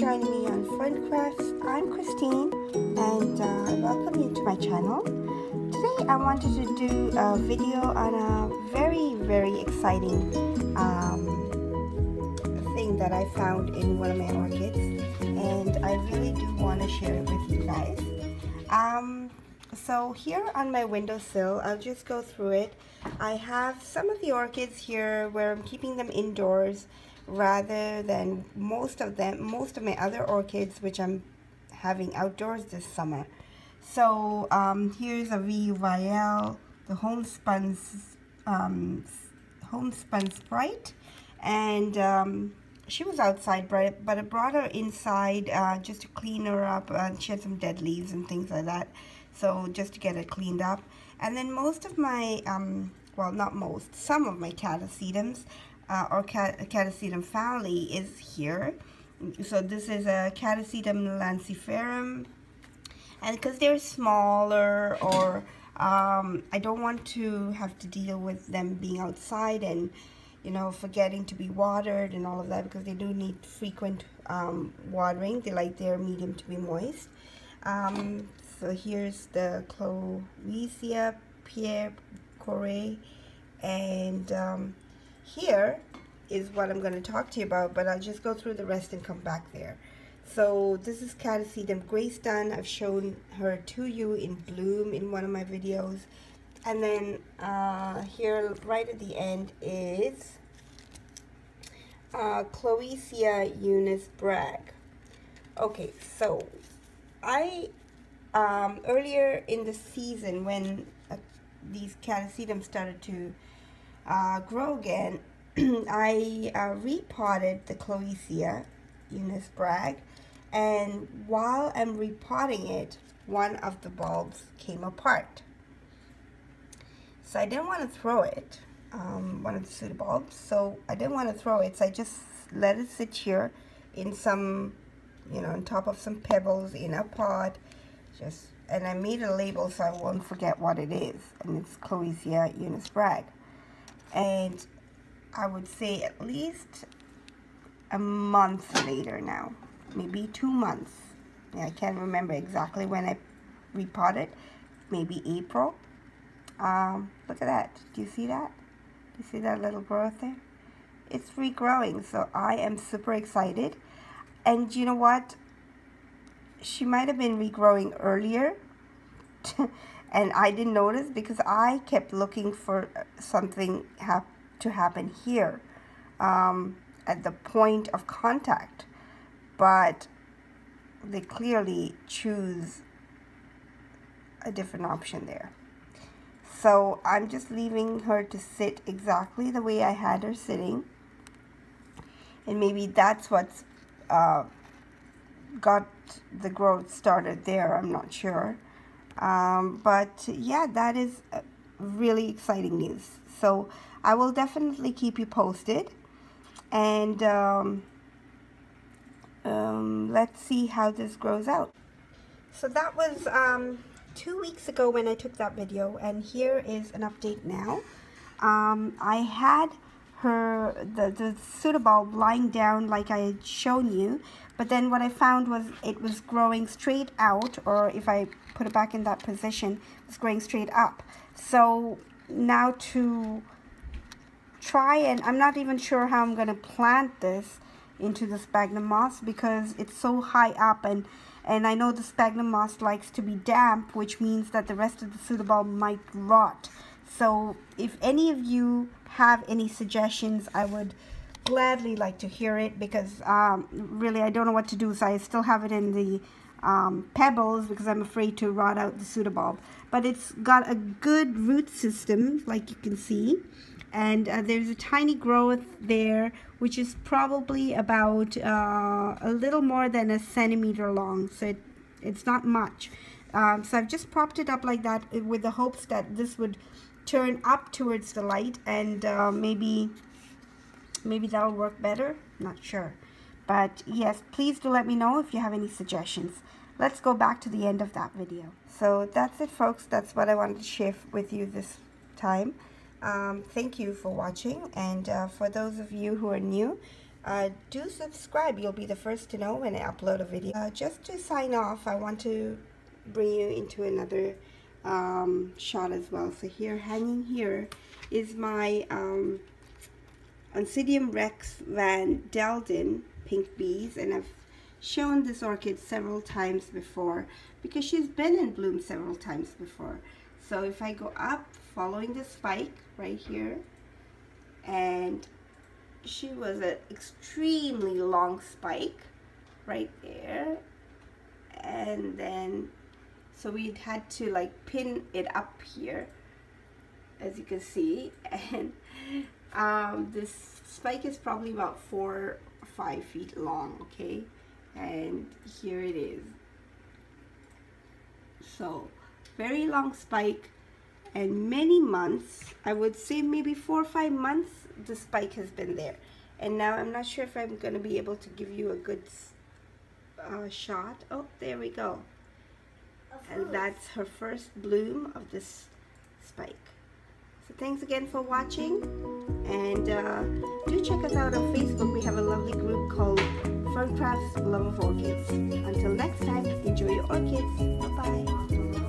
joining me on Fun Crafts. I'm Christine and I welcome you to my channel. Today I wanted to do a video on a very exciting thing that I found in one of my orchids, and I really do want to share it with you guys. So here on my windowsill, I'll just go through it. I have some of the orchids here where I'm keeping them indoors rather than most of my other orchids, which I'm having outdoors this summer. So here's a VUVL, the homespun Sprite, and she was outside, but I brought her inside just to clean her up. She had some dead leaves and things like that, so just to get it cleaned up. And then most of my, well, not most, some of my catasetums or catasetum family is here. So this is a Catasetum lanciferum, and because they're smaller, or I don't want to have to deal with them being outside and, you know, forgetting to be watered and all of that, because they do need frequent watering. They like their medium to be moist. So here's the Clo Eunice Bragg, and here is what I'm going to talk to you about, but I'll just go through the rest and come back there. So this is Catasetum Greystone. I've shown her to you in bloom in one of my videos. And then here right at the end is Clo Eunice Bragg. Okay, so I earlier in the season, when these catasetums started to grow again, I repotted the Clo Eunice Bragg, and while I'm repotting it, one of the bulbs came apart. So I didn't want to throw it, one of the pseudobulbs, so I didn't want to throw it, so I just let it sit here in some, you know, on top of some pebbles in a pot, and I made a label so I won't forget what it is, and it's Clo Eunice Bragg. And I would say at least a month later now, maybe 2 months. Yeah, I can't remember exactly when I repotted, maybe April. Look at that. Do you see that? Do you see that little growth there? It's regrowing, so I am super excited. And you know what? She might have been regrowing earlier, and I didn't notice because I kept looking for something to happen here at the point of contact, but they clearly choose a different option there. So I'm just leaving her to sit exactly the way I had her sitting, and maybe that's what's got the growth started there. I'm not sure, but yeah, that is really exciting news. So I will definitely keep you posted, and let's see how this grows out. So that was 2 weeks ago when I took that video, and here is an update now. I had the pseudobulb lying down like I had shown you, but then what I found was it was growing straight out, or if I put it back in that position, it was growing straight up. So now to try, and I'm not even sure how I'm going to plant this into the sphagnum moss, because it's so high up, and I know the sphagnum moss likes to be damp, which means that the rest of the pseudobulb might rot. So if any of you have any suggestions, I would gladly like to hear it, because really I don't know what to do. So I still have it in the pebbles because I'm afraid to rot out the pseudobulb, but it's got a good root system, like you can see, and there's a tiny growth there, which is probably about a little more than a centimeter long, so it's not much. So I've just propped it up like that with the hopes that this would turn up towards the light, and maybe that'll work better. Not sure, but yes, please do let me know if you have any suggestions. Let's go back to the end of that video. So that's it, folks. That's what I wanted to share with you this time. Thank you for watching, and for those of you who are new, Do subscribe. You'll be the first to know when I upload a video. Just to sign off, I want to bring you into another shot as well. So here, hanging here, is my Oncidium Rex Van Delden pink bees, and I've shown this orchid several times before because she's been in bloom several times before. So if I go up following the spike right here, and she was an extremely long spike right there, and then so we had to like pin it up here, as you can see, and this spike is probably about 4 or 5 feet long, okay, and here it is. So very long spike, and many months, I would say maybe 4 or 5 months, the spike has been there. And now I'm not sure if I'm going to be able to give you a good shot. Oh, there we go. And that's her first bloom of this spike. So thanks again for watching, and do check us out on Facebook. We have a lovely group called Ferncraft's Love of Orchids. Until next time, enjoy your orchids. Bye-bye.